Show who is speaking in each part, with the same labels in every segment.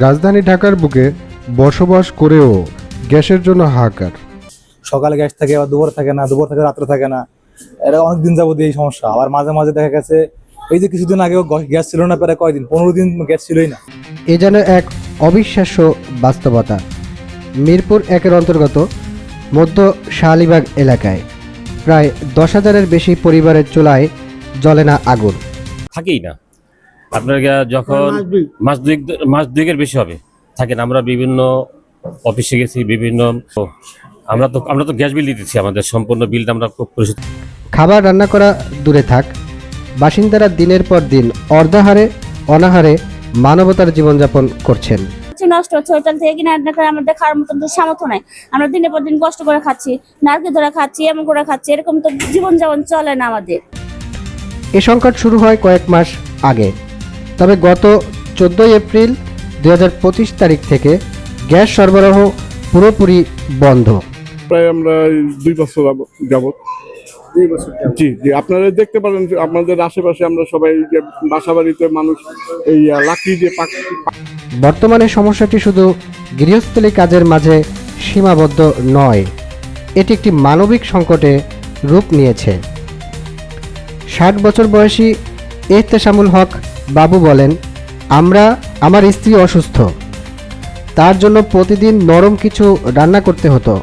Speaker 1: রাজধানী ঢাকার বুকে বসবাস করেও গ্যাসের জন্য হাহাকার।
Speaker 2: সকালে গ্যাস থাকে, আবার দুপুর থাকে না, দুপুর থেকে রাত্রে থাকে না। এটা অনেকদিন যাবত এই সমস্যা। আবার মাঝে মাঝে দেখা গেছে এই যে কিছুদিন আগেও গ্যাস ছিল না, প্রায় কয়দিন 15 দিন গ্যাস ছিলই না।
Speaker 1: এ যেন এক অবিশ্বাস্য বাস্তবতা। মিরপুর 1-এর অন্তর্গত মধ্য শাহলিবাগ এলাকায় প্রায় 10,000-এর বেশি পরিবারের চুলায় জ্বলে না আগুন।
Speaker 3: থাকেই না আপনার যখন মাস দুয়েকের বেশি হবে থাকেন। আমরা বিভিন্ন অফিসে গেছি, বিভিন্ন আমরা তো গ্যাস বিল দিতেছি, আমাদের সম্পূর্ণ বিলটা আমরা পরিশোধ।
Speaker 1: খাবার রান্না করা দূরে থাক, বাসিন্দারা দিনের পর দিন অর্ধাহারে অনাহারে মানবতার জীবনযাপন করছেন।
Speaker 4: নষ্ট হচ্ছে, হোটেল থেকে কিনে রান্না করে আমাদের খাওয়ার মতন তো সামর্থ্য নাই। আমরা দিনের পর দিন কষ্ট করে খাচ্ছি, নারকেল ধরে খাচ্ছি, এমন করে খাচ্ছি, এরকম তো জীবনযাপন চলে না আমাদের।
Speaker 1: এ সংকট শুরু হয় কয়েক মাস আগে, তবে গত 14 এপ্রিল 2025 তারিখ থেকে গ্যাস সরবরাহ পুরোপুরি বন্ধ।
Speaker 5: প্রায় আমরা 2 বছর যাবত। জি জি, আপনারা দেখতে পারেন যে আপনাদের আশেপাশে আমরা সবাই যে বাসা বাড়িতে মানুষ এই লাকড়ি দিয়ে
Speaker 1: বর্তমানে সমস্যাটি শুধু গৃহস্থলী কাজের মাঝে সীমাবদ্ধ নয়, এটি একটি মানবিক সংকটে রূপ নিয়েছে। 60 বছর বয়সী এহতেশামুল হক বাবু বলেন, আমার স্ত্রী অসুস্থ, তার জন্য প্রতিদিন নরম কিছু রান্না করতে হতো।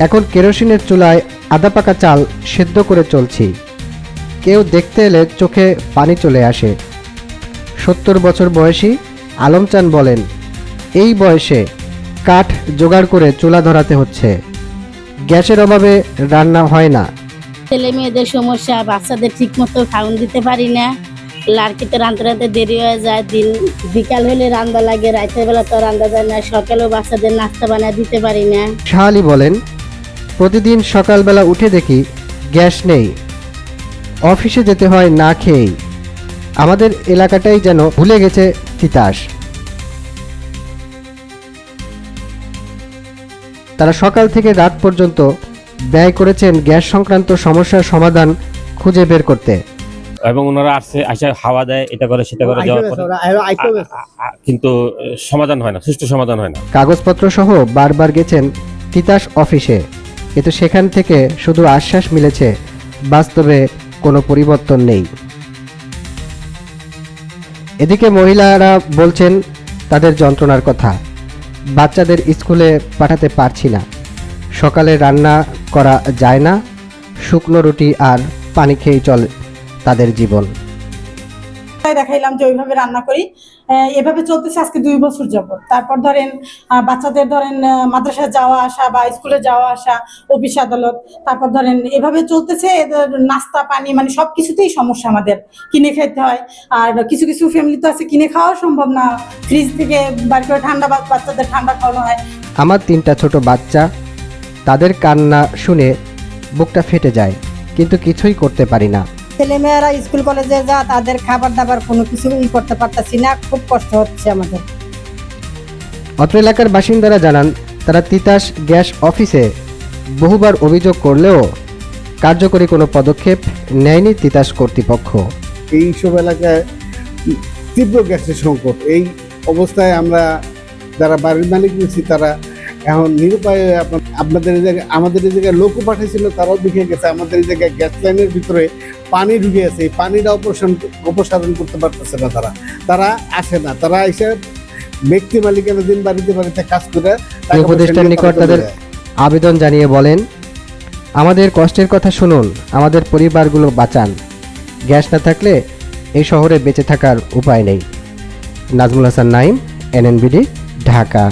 Speaker 1: এখন কেরোসিনের চুলায় আধা পাকা চাল সেদ্ধ করে চলছি। কেউ দেখতে এলে চোখে পানি চলে আসে। 70 বছর বয়সী আলম চান বলেন, এই বয়সে কাঠ জোগাড় করে চুলা ধরাতে হচ্ছে, গ্যাসের অভাবে রান্না হয় না।
Speaker 6: ছেলে মেয়েদের সমস্যা, বাচ্চাদের ঠিক মতো খাওয়ান দিতে পারি না, লাড়কিতে রাঁধতে রাঁধতে দেরি হয়ে যায়, বিকাল হলে রান্না লাগে, রাতের বেলা তো রান্না যায় না, সকালেও বাচ্চাদের নাস্তা বানিয়ে দিতে পারি না।
Speaker 1: শাহ আলী বলেন, প্রতিদিন সকালবেলা উঠে দেখি গ্যাস নেই, অফিসে যেতে হয় না খেয়েই। আমাদের এলাকাটাই যেন ভুলে গেছে তিতাস। তারা সকাল থেকে রাত পর্যন্ত ব্যয় করেছেন গ্যাস সংক্রান্ত সমস্যার সমাধান খুঁজে বের করতে।
Speaker 3: এবং ওনারা আসছে, আসে হাওয়া দেয়, এটা করে সেটা করে যাওয়ার পরে কিন্তু সমাধান হয় না, সুষ্ঠু সমাধান হয় না।
Speaker 1: কাগজপত্র সহ বারবার গেছেন তিতাস অফিসে, কিন্তু সেখান থেকে শুধু আশ্বাস মিলেছে, বাস্তবে কোনো পরিবর্তন নেই। এদিকে মহিলারা বলছেন তাদের যন্ত্রণার কথা, বাচ্চাদের স্কুলে পাঠাতে পারছি না, সকালে রান্না করা যায় না, শুকনো রুটি আর পানি খেয়েই চলে তাদের জীবন।
Speaker 7: দেখাইলাম যে ওইভাবে রান্না করি, এভাবে চলতেছে আজকে 2 বছর যাবত। তারপর ধরেন বাচ্চাদের মাদ্রাসায় যাওয়া আসা বা স্কুলে যাওয়া আসা, অফিস আদালত, তারপর ধরেন এভাবে চলতেছে। এদের নাস্তা পানি মানে সবকিছুতেই সমস্যা, আমাদের কিনে খেতে হয়। আর কিছু কিছু ফ্যামিলি তো আছে কিনে খাওয়া সম্ভব না, ফ্রিজ থেকে বার করে ঠান্ডা বাচ্চাদের ঠান্ডা খাওয়ানো হয়।
Speaker 1: আমার 3টা ছোট বাচ্চা, তাদের কান্না শুনে বুকটা ফেটে যায়, কিন্তু কিছুই করতে পারি না।
Speaker 8: ছেলেমেয়েরা স্কুল কলেজে যা, তাদের খাবার দাবার কোনো কিছু করতে পারতেছি না, খুব কষ্ট হচ্ছে আমাদের।
Speaker 1: অত্র এলাকার বাসিন্দারা জানান, তারা তিতাস গ্যাস অফিসে বহুবার অভিযোগ করলেও কার্যকরী কোনো পদক্ষেপ নেয়নি তিতাস কর্তৃপক্ষ।
Speaker 9: এইসব এলাকায় তীব্র গ্যাসের সংকট। এই অবস্থায় আমরা যারা বাড়ির মালিক রয়েছি তারা এখন নিরুপায়। আপনাদের এই জায়গায়, আমাদের এই জায়গায় লোকও পাঠিয়েছিল, তারাও দেখে গেছে আমাদের এই জায়গায় গ্যাস লাইনের ভিতরে পানি ঢুকে আছে, এই পানিটা অপসারণ করতে পারতেছে না। তারা আসে না, তারা এসে ব্যক্তি মালিকানাধীন বাড়িতে কাজ করে
Speaker 1: উপদেষ্টার নিকট তাদের আবেদন জানিয়ে বলেন, আমাদের কষ্টের কথা শুনুন, আমাদের পরিবারগুলো বাঁচান, গ্যাস না থাকলে এই শহরে বেঁচে থাকার উপায় নেই। নাজমুল হাসান নাইম, NNBD, ঢাকা।